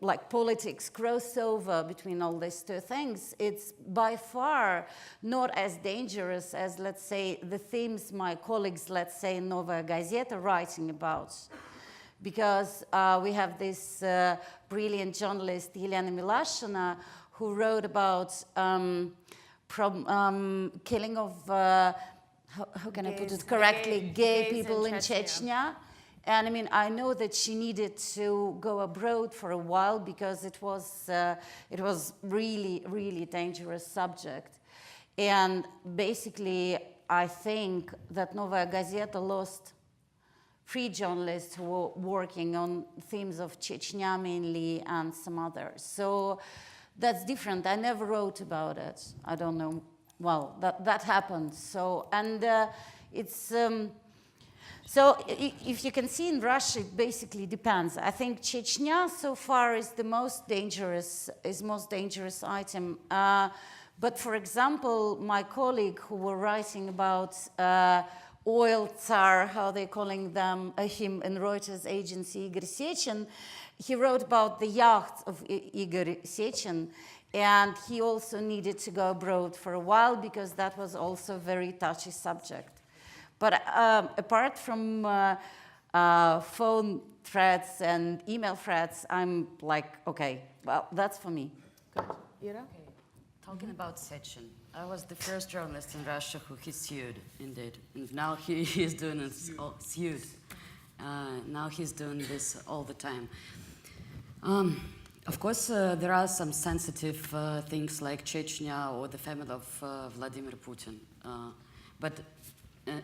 like politics, crossover between all these two things, it's by far not as dangerous as, let's say, the themes my colleagues, let's say, Novaya Gazeta are writing about. Because we have this brilliant journalist, Elena Milashina, who wrote about killing of, how can I put it correctly, gay people in Chechnya. And I mean, I know that she needed to go abroad for a while because it was really, really dangerous subject. And basically, I think that Novaya Gazeta lost 3 journalists who were working on themes of Chechnya mainly and some others. So that's different. I never wrote about it. I don't know. Well, that happened. So, and it's... So if you can see in Russia, it basically depends. I think Chechnya so far is the most dangerous item. But for example, my colleague who were writing about oil tsar, how they're calling him in Reuters agency, Igor Sechin, he wrote about the yacht of Igor Sechin, and he also needed to go abroad for a while because that was also a very touchy subject. But apart from phone threads and email threads, I'm like, okay, well, that's for me. Good. Ira? Okay. Talking about Sechin, I was the first journalist in Russia who he sued, indeed. And now he is doing it, sued. Now he's doing this all the time. Of course, there are some sensitive things like Chechnya or the family of Vladimir Putin. But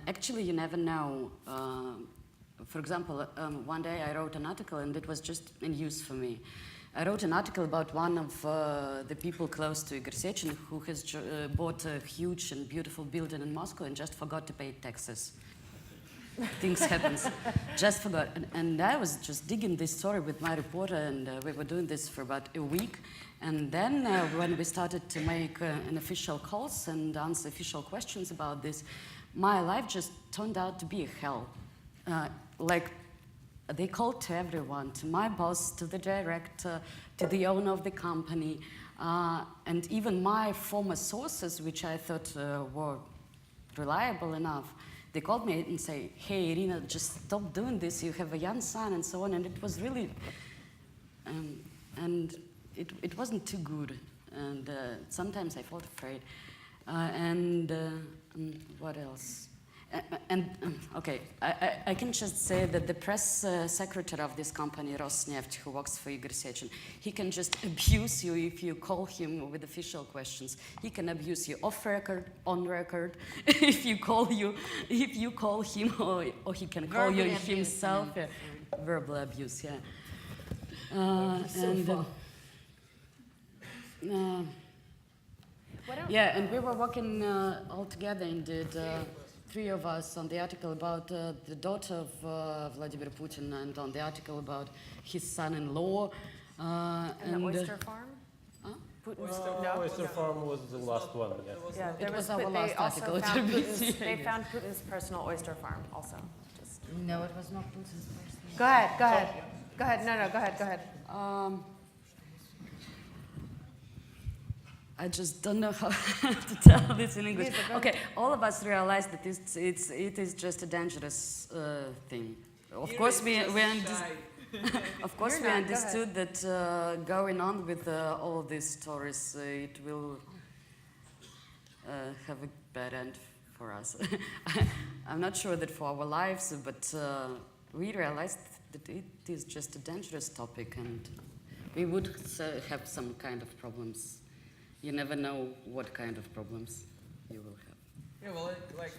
actually, you never know. For example, one day I wrote an article, and it was just in use for me. I wrote an article about one of the people close to Igor Sechin who has bought a huge and beautiful building in Moscow and just forgot to pay taxes. Things happen. Just forgot. And I was just digging this story with my reporter, and we were doing this for about a week. And then when we started to make an official calls and answer official questions about this, my life just turned out to be a hell. Like, they called to everyone, to my boss, to the director, to the owner of the company, and even my former sources, which I thought were reliable enough. They called me and say, hey, Irina, just stop doing this. You have a young son and so on. And it was really, and it wasn't too good. And sometimes I felt afraid. What else? Okay, I can just say that the press secretary of this company, Rosneft, who works for Igor Sechin, he can just abuse you if you call him with official questions. He can abuse you off record, on record, if you call him, or he can call you himself. Verbal abuse, yeah. Yeah, and we were working all together and did 3 of us on the article about the daughter of Vladimir Putin, and on the article about his son-in-law. And the oyster farm? Huh? Oyster Farm was the last one, yeah. Yeah, It was our they last also article at found RBC. They found Putin's personal oyster farm also. No, it was not Putin's first. Go ahead, go ahead. Go ahead, no, go ahead, go ahead. I just don't know how to tell this in English. Okay, all of us realize that it is just a dangerous thing. Of course, we understood that going on with all these stories, it will have a bad end for us. I'm not sure that for our lives, but we realized that it is just a dangerous topic, and we would have some kind of problems. You never know what kind of problems you will have. Yeah, well,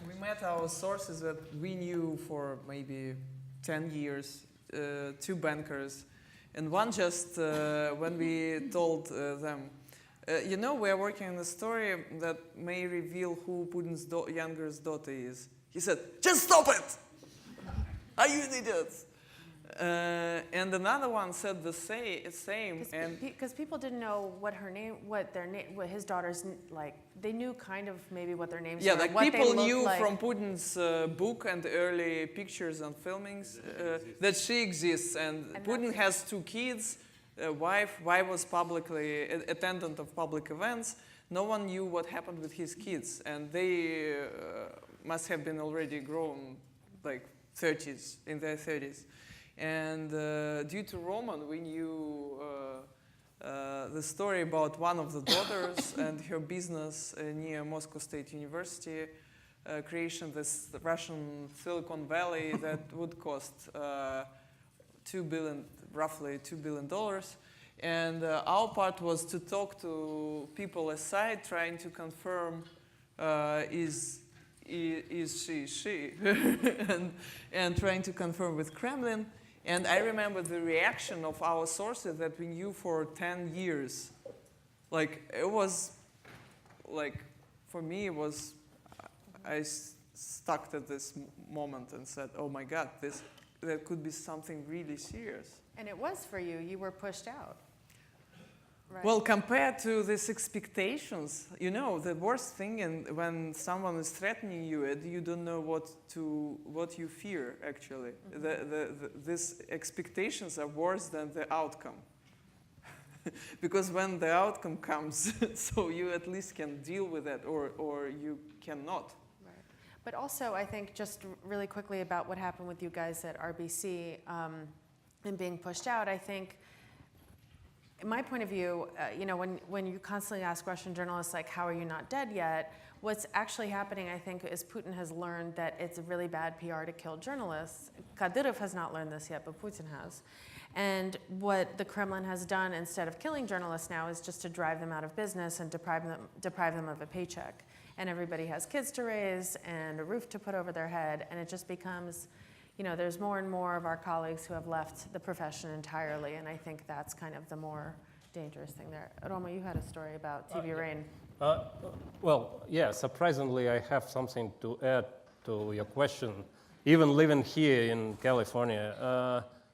we met our sources that we knew for maybe 10 years, 2 bankers, and one just when we told them, we are working on a story that may reveal who Putin's youngest daughter is. He said, "Just stop it! Are you an idiot?" And another one said the same. Because people didn't know what his daughters like. They knew kind of maybe what their names were. Yeah, what people they knew like. from Putin's book and early pictures and filmings that she exists, and Putin has 2 kids. Wife was publicly attendant of public events. No one knew what happened with his kids, and they must have been already grown, like 30s, in their 30s. And due to Roman, we knew the story about one of the daughters and her business near Moscow State University, creation this Russian Silicon Valley that would cost roughly $2 billion. And our part was to talk to people aside, trying to confirm is she, and trying to confirm with Kremlin. And I remember the reaction of our sources that we knew for 10 years. Like, it was, like, for me, it was, I stuck at this moment and said, oh my God, there could be something really serious. And it was for you. You were pushed out. Right. Well, compared to these expectations, the worst thing when someone is threatening you, you don't know what you fear, actually. These expectations are worse than the outcome. Because when the outcome comes, so you at least can deal with it, or you cannot. Right. But also, I think just really quickly about what happened with you guys at RBC and being pushed out, I think, in my point of view, when you constantly ask Russian journalists, like, how are you not dead yet? What's actually happening, I think, is Putin has learned that it's a really bad PR to kill journalists. Kadyrov has not learned this yet, but Putin has. And what the Kremlin has done instead of killing journalists now is just to drive them out of business and deprive them of a paycheck. And everybody has kids to raise and a roof to put over their head, and it just becomes, there's more and more of our colleagues who have left the profession entirely, and I think that's kind of the more dangerous thing there. Roma, you had a story about TV Rain. Well, yeah, surprisingly, I have something to add to your question. Even living here in California,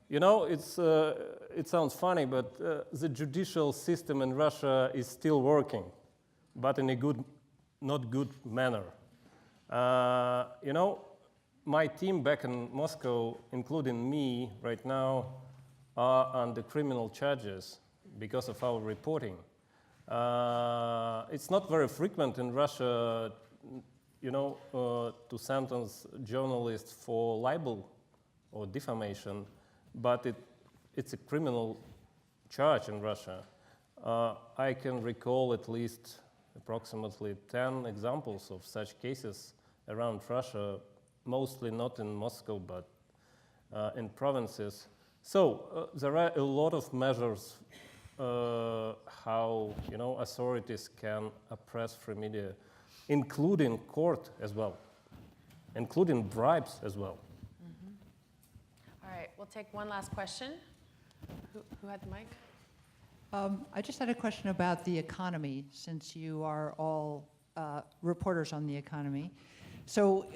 it sounds funny, but the judicial system in Russia is still working, but in a not good manner. My team back in Moscow, including me right now, are under criminal charges because of our reporting. It's not very frequent in Russia, to sentence journalists for libel or defamation, but it's a criminal charge in Russia. I can recall at least approximately 10 examples of such cases around Russia, mostly not in Moscow, but in provinces. So there are a lot of measures how authorities can oppress free media, including court as well, including bribes as well. Mm-hmm. All right, we'll take one last question. Who had the mic? I just had a question about the economy, since you are all reporters on the economy. So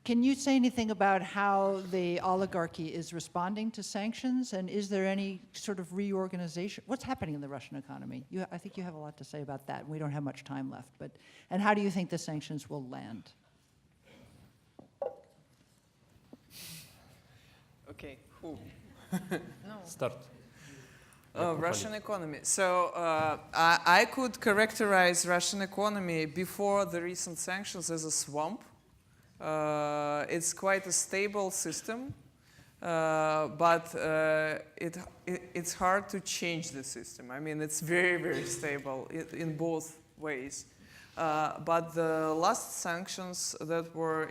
can you say anything about how the oligarchy is responding to sanctions, and is there any sort of reorganization? What's happening in the Russian economy? I think you have a lot to say about that. We don't have much time left, and how do you think the sanctions will land? Okay, who? Start. Russian economy. So I could characterize Russian economy before the recent sanctions as a swamp. It's quite a stable system, but it's hard to change the system. I mean, it's very, very stable in both ways. But the last sanctions that were,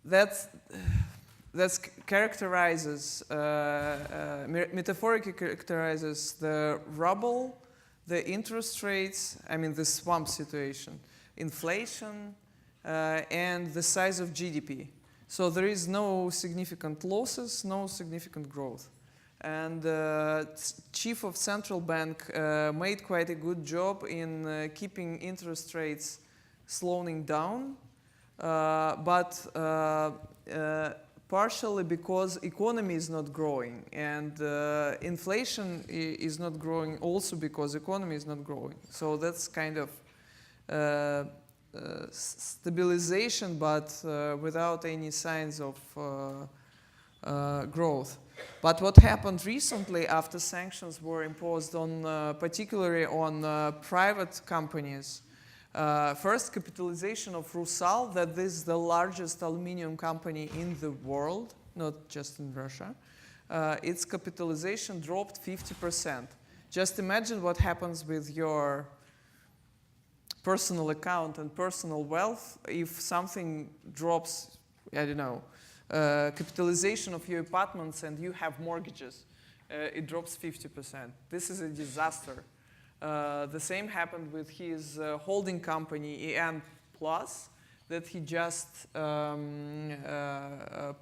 that characterizes, metaphorically characterizes the rubble, the interest rates, the swamp situation, inflation, and the size of GDP. So there is no significant losses, no significant growth. And chief of central bank made quite a good job in keeping interest rates slowing down, but partially because economy is not growing, and inflation is not growing also because economy is not growing. So that's kind of stabilization, but without any signs of growth. But what happened recently after sanctions were imposed on, particularly on private companies, first, capitalization of Rusal, that this is the largest aluminum company in the world, not just in Russia. Its capitalization dropped 50%. Just imagine what happens with your personal account and personal wealth if something drops, I don't know, capitalization of your apartments and you have mortgages. It drops 50%. This is a disaster. The same happened with his holding company, EN Plus, that he just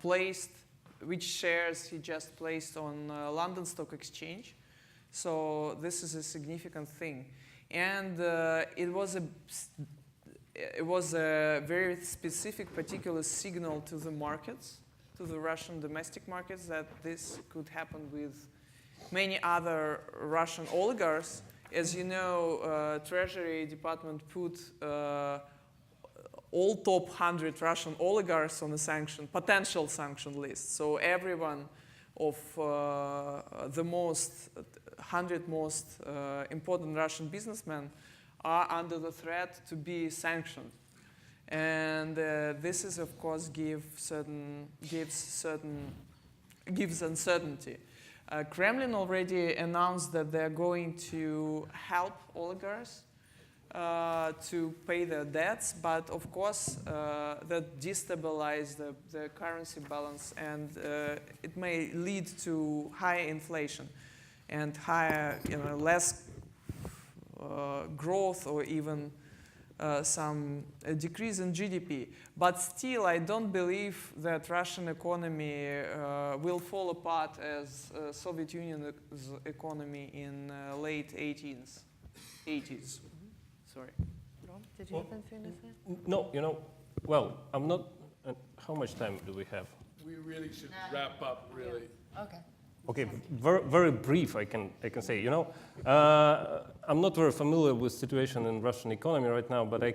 placed, which shares he just placed on London Stock Exchange. So this is a significant thing. And it was a very specific, particular signal to the markets, to the Russian domestic markets, that this could happen with many other Russian oligarchs. As you know, Treasury Department put all top 100 Russian oligarchs on a potential sanction list. So everyone of the 100 most important Russian businessmen are under the threat to be sanctioned. And this is, of course, gives uncertainty. Kremlin already announced that they're going to help oligarchs to pay their debts, but of course that destabilizes the currency balance, and it may lead to higher inflation and higher, less growth, or even some decrease in GDP. But still, I don't believe that Russian economy will fall apart as Soviet Union's economy in late 80s. Sorry. Rob, did you have anything to say? No, well, I'm not. How much time do we have? We really should wrap up, really. Okay. Okay, very, very brief, I can say. I'm not very familiar with situation in Russian economy right now, but I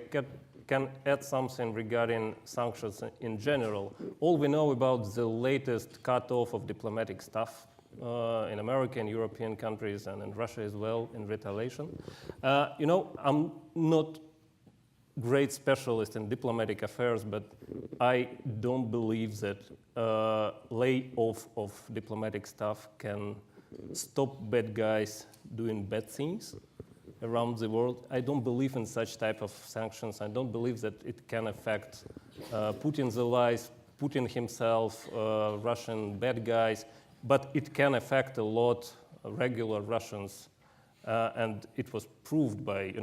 can add something regarding sanctions in general. All we know about the latest cut-off of diplomatic staff in America, in European countries, and in Russia as well, in retaliation. I'm not great specialist in diplomatic affairs, but I don't believe that layoff of diplomatic staff can stop bad guys doing bad things around the world. I don't believe in such type of sanctions. I don't believe that it can affect Putin's allies, Putin himself, Russian bad guys, but it can affect a lot regular Russians. And it was proved by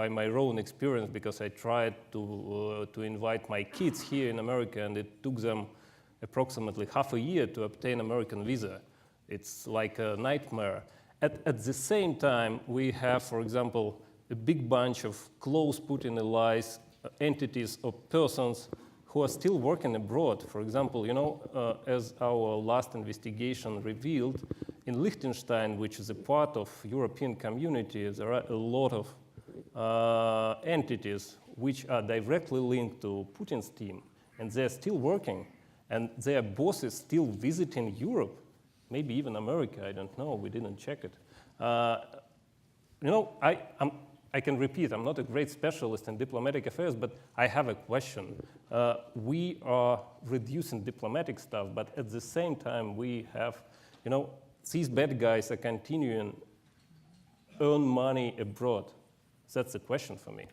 my own experience, because I tried to invite my kids here in America, and it took them approximately half a year to obtain American visa. It's like a nightmare. At the same time, we have, for example, a big bunch of close Putin allies, entities or persons who are still working abroad. For example, as our last investigation revealed, in Liechtenstein, which is a part of European community, there are a lot of entities which are directly linked to Putin's team, and they're still working. and their bosses still visiting Europe, maybe even America, I don't know, we didn't check it. I can repeat, I'm not a great specialist in diplomatic affairs, but I have a question. We are reducing diplomatic stuff, but at the same time we have, these bad guys are continuing earn money abroad. That's the question for me.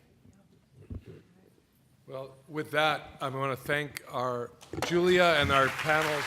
Well, with that, I want to thank our Julia and our panel.